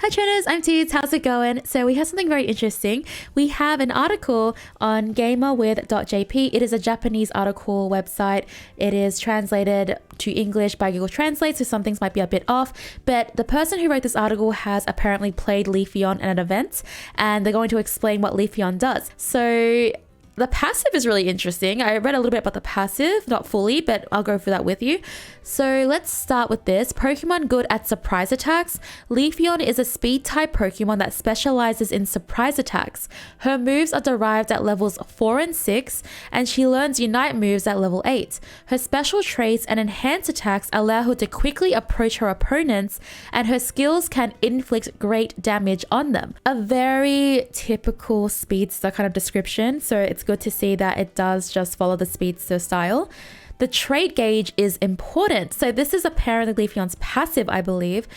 Hi trainers, I'm Teeds. How's it going? So we have something very interesting. We have an article on gamerwith.jp. It is a Japanese article website. It is translated to English by Google Translate, so some things might be a bit off. But the person who wrote this article has apparently played Leafeon at an event, and they're going to explain what Leafeon does. So the passive is really interesting. I read a little bit about the passive, not fully, but I'll go through that with you. So let's start with this. Pokemon good at surprise attacks. Leafeon is a speed type Pokemon that specializes in surprise attacks. Her moves are derived at levels 4 and 6, and she learns Unite moves at level 8. Her special traits and enhanced attacks allow her to quickly approach her opponents, and her skills can inflict great damage on them. A very typical Speedster kind of description, so it's good to see that it does just follow the Speedster style. The trait gauge is important. So this is apparently Leafeon's passive, I believe.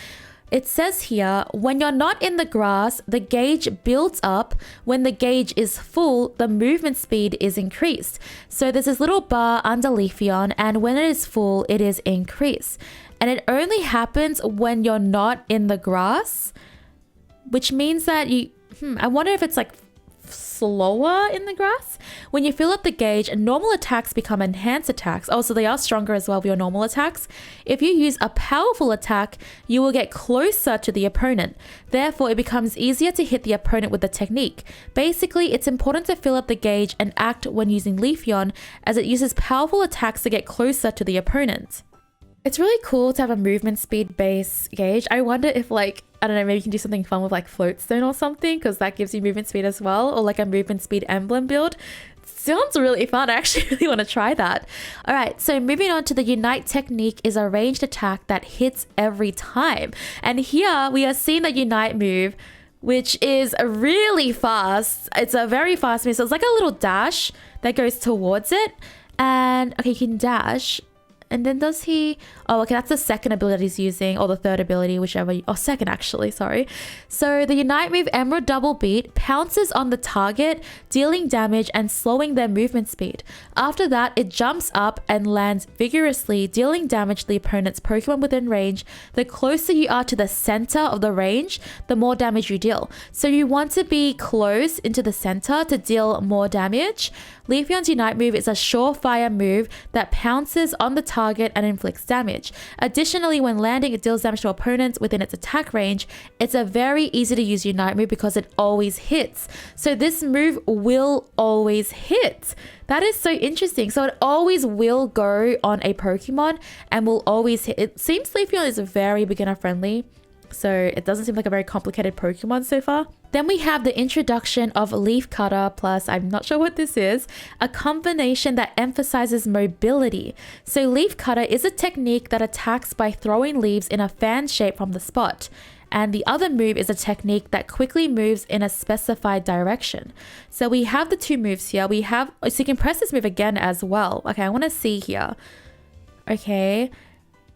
It says here, when you're not in the grass, the gauge builds up. When the gauge is full, the movement speed is increased. So there's this little bar under Leafeon, and when it is full, it is increased. And it only happens when you're not in the grass, which means that I wonder if it's like slower in the grass. When you fill up the gauge, normal attacks become enhanced attacks. Also, they are stronger as well with your normal attacks. If you use a powerful attack, you will get closer to the opponent. Therefore, it becomes easier to hit the opponent with the technique. Basically, it's important to fill up the gauge and act when using Leafeon, as it uses powerful attacks to get closer to the opponent. It's really cool to have a movement speed base gauge. I wonder if I don't know, maybe you can do something fun with like Floatstone or something, because that gives you movement speed as well, or like a movement speed emblem build. Sounds really fun. I actually really want to try that. All right, so moving on to the Unite technique is a ranged attack that hits every time. And here we are seeing the Unite move, which is really fast. It's a very fast move. So it's like a little dash that goes towards it. And okay, you can dash. And then does he... Oh, okay, that's the second ability he's using, or the third ability, whichever... Oh, second, actually, sorry. So the Unite move, Emerald Double Beat, pounces on the target, dealing damage and slowing their movement speed. After that, it jumps up and lands vigorously, dealing damage to the opponent's Pokemon within range. The closer you are to the center of the range, the more damage you deal. So you want to be close into the center to deal more damage. Leafeon's Unite move is a surefire move that pounces on the target and inflicts damage. Additionally, when landing, it deals damage to opponents within its attack range. It's a very easy to use Unite move because it always hits. So this move will always hit. That is so interesting. So it always will go on a Pokemon and will always hit. It seems Leafeon is very beginner friendly, so it doesn't seem like a very complicated Pokemon so far. Then we have the introduction of Leaf Cutter plus, I'm not sure what this is, a combination that emphasizes mobility. So Leaf Cutter is a technique that attacks by throwing leaves in a fan shape from the spot. And the other move is a technique that quickly moves in a specified direction. So we have the two moves here. So you can press this move again as well. Okay, I want to see here. Okay, I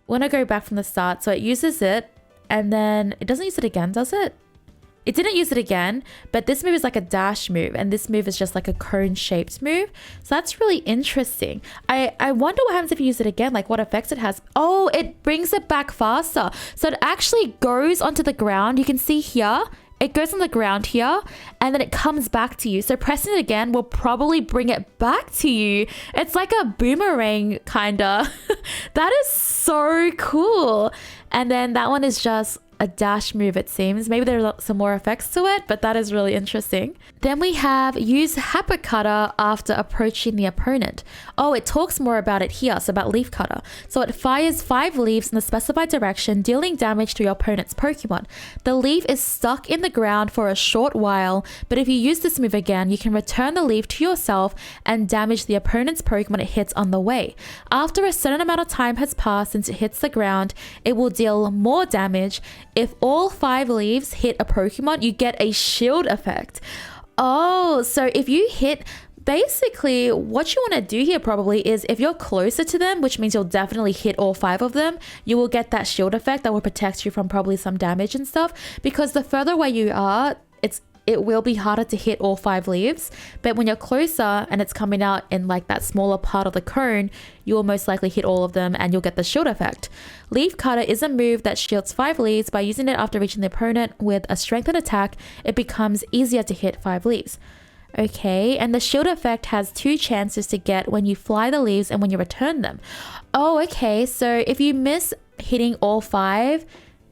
want to go back from the start. So it uses it, and then it doesn't use it again, does it? It didn't use it again, but this move is like a dash move, and this move is just like a cone-shaped move. So that's really interesting. I wonder what happens if you use it again, like what effects it has. Oh, it brings it back faster. So it actually goes onto the ground. You can see here, it goes on the ground here, and then it comes back to you. So pressing it again will probably bring it back to you. It's like a boomerang, kinda. That is so cool. And then that one is just a dash move, it seems. Maybe there are some more effects to it, but that is really interesting. Then we have use Happer Cutter after approaching the opponent. Oh, it talks more about it here, so about Leaf Cutter. So it fires 5 leaves in the specified direction, dealing damage to your opponent's Pokemon. The leaf is stuck in the ground for a short while, but if you use this move again, you can return the leaf to yourself and damage the opponent's Pokemon it hits on the way. After a certain amount of time has passed since it hits the ground, it will deal more damage. If all 5 leaves hit a Pokemon, you get a shield effect. Oh, so if you hit... Basically, what you want to do here probably is if you're closer to them, which means you'll definitely hit all 5 of them, you will get that shield effect that will protect you from probably some damage and stuff. Because the further away you are, it will be harder to hit all 5 leaves. But when you're closer and it's coming out in like that smaller part of the cone, you will most likely hit all of them and you'll get the shield effect. Leaf Cutter is a move that shields 5 leaves. By using it after reaching the opponent with a strengthened attack, it becomes easier to hit 5 leaves. Okay, and the shield effect has 2 chances to get when you fly the leaves and when you return them. Oh, okay, so if you miss hitting all 5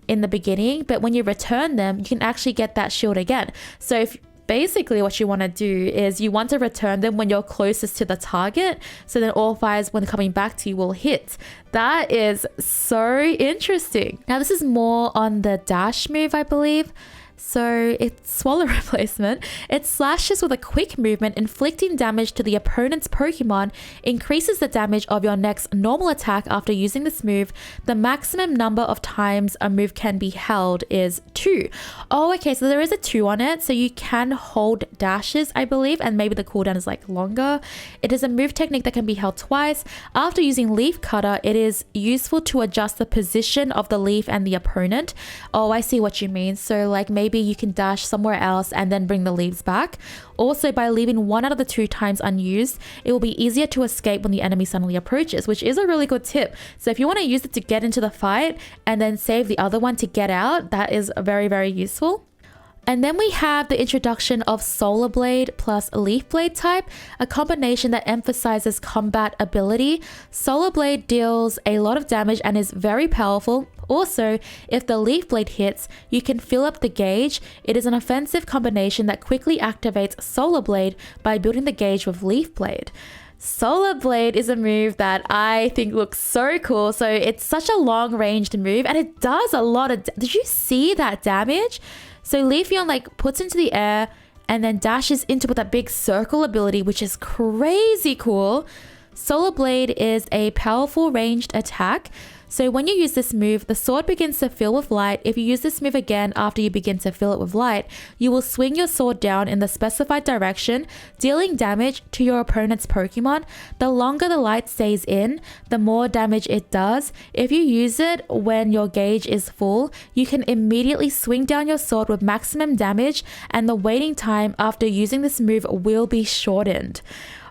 in the beginning, but when you return them, you can actually get that shield again. So if basically what you want to do is you want to return them when you're closest to the target, so then all 5s when coming back to you will hit. That is so interesting. Now this is more on the dash move, I believe. So it's Swallow Replacement. It slashes with a quick movement, inflicting damage to the opponent's Pokemon, increases the damage of your next normal attack after using this move. The maximum number of times a move can be held is 2. Oh, okay, so there is a 2 on it, so you can hold dashes, I believe, and maybe the cooldown is like longer. It is a move technique that can be held twice. After using Leaf Cutter, it is useful to adjust the position of the leaf and the opponent. Oh, I see what you mean. So like maybe you can dash somewhere else and then bring the leaves back. Also, by leaving 1 out of the 2 times unused, it will be easier to escape when the enemy suddenly approaches, which is a really good tip. So if you want to use it to get into the fight and then save the other one to get out, that is very, very useful. And then we have the introduction of Solar Blade plus Leaf Blade type, a combination that emphasizes combat ability. Solar Blade deals a lot of damage and is very powerful. Also, if the Leaf Blade hits, you can fill up the gauge. It is an offensive combination that quickly activates Solar Blade by building the gauge with Leaf Blade. Solar Blade is a move that I think looks so cool. So it's such a long ranged move and it does a lot of did you see that damage? So Leafeon like puts into the air and then dashes into with that big circle ability, which is crazy cool. Solar Blade is a powerful ranged attack. So when you use this move, the sword begins to fill with light. If you use this move again after you begin to fill it with light, you will swing your sword down in the specified direction, dealing damage to your opponent's Pokemon. The longer the light stays in, the more damage it does. If you use it when your gauge is full, you can immediately swing down your sword with maximum damage, and the waiting time after using this move will be shortened.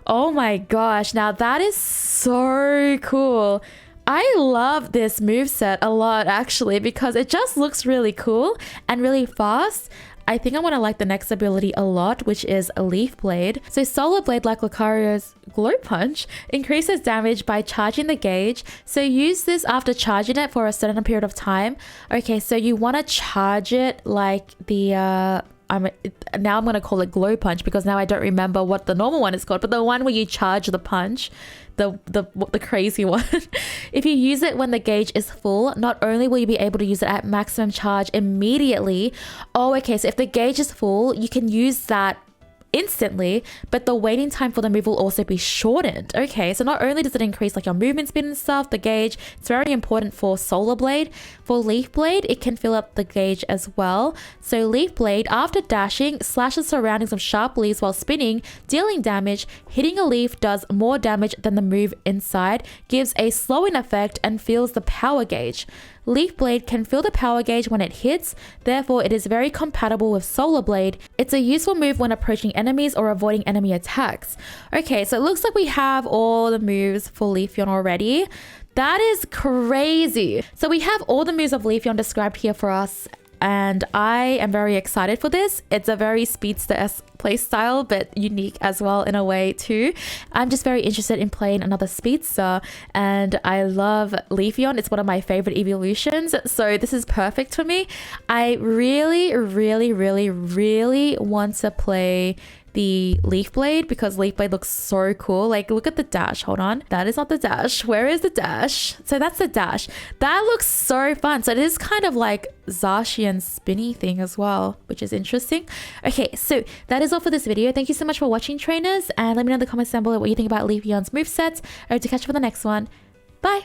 Oh my gosh, now that is so cool. I love this moveset a lot actually because it just looks really cool and really fast. I think I'm going to like the next ability a lot, which is a Leaf Blade. So Solar Blade, like Lucario's Glow Punch, increases damage by charging the gauge. So use this after charging it for a certain period of time. Okay, so you want to charge it like the... now I'm going to call it Glow Punch because now I don't remember what the normal one is called, but the one where you charge the punch, the crazy one. If you use it when the gauge is full, not only will you be able to use it at maximum charge immediately. Oh, okay, so if the gauge is full, you can use that instantly, but the waiting time for the move will also be shortened. Okay, so not only does it increase like your movement speed and stuff, the gauge, it's very important for Solar Blade. For Leaf Blade, it can fill up the gauge as well. So Leaf Blade, after dashing, slashes surroundings of sharp leaves while spinning, dealing damage. Hitting a leaf does more damage than the move inside, gives a slowing effect, and fills the power gauge. Leaf Blade can fill the power gauge when it hits, therefore it is very compatible with Solar Blade. It's a useful move when approaching enemies or avoiding enemy attacks. Okay, so it looks like we have all the moves for Leafeon already. That is crazy. So we have all the moves of Leafeon described here for us, and I am very excited for this. It's a very Speedster-esque playstyle, but unique as well in a way too. I'm just very interested in playing another Speedster, and I love Leafeon. It's one of my favorite evolutions, so this is perfect for me. I really want to play the Leaf Blade because Leaf Blade looks so cool. Like, look at the dash. Hold on, that is not the dash. Where is the dash? So that's the dash. That looks so fun. So it is kind of like Zacian spinny thing as well, which is interesting. Okay, so that is all for this video. Thank you so much for watching, trainers, and let me know in the comments down below what you think about Leafeon's movesets. I hope to catch you for the next one. Bye.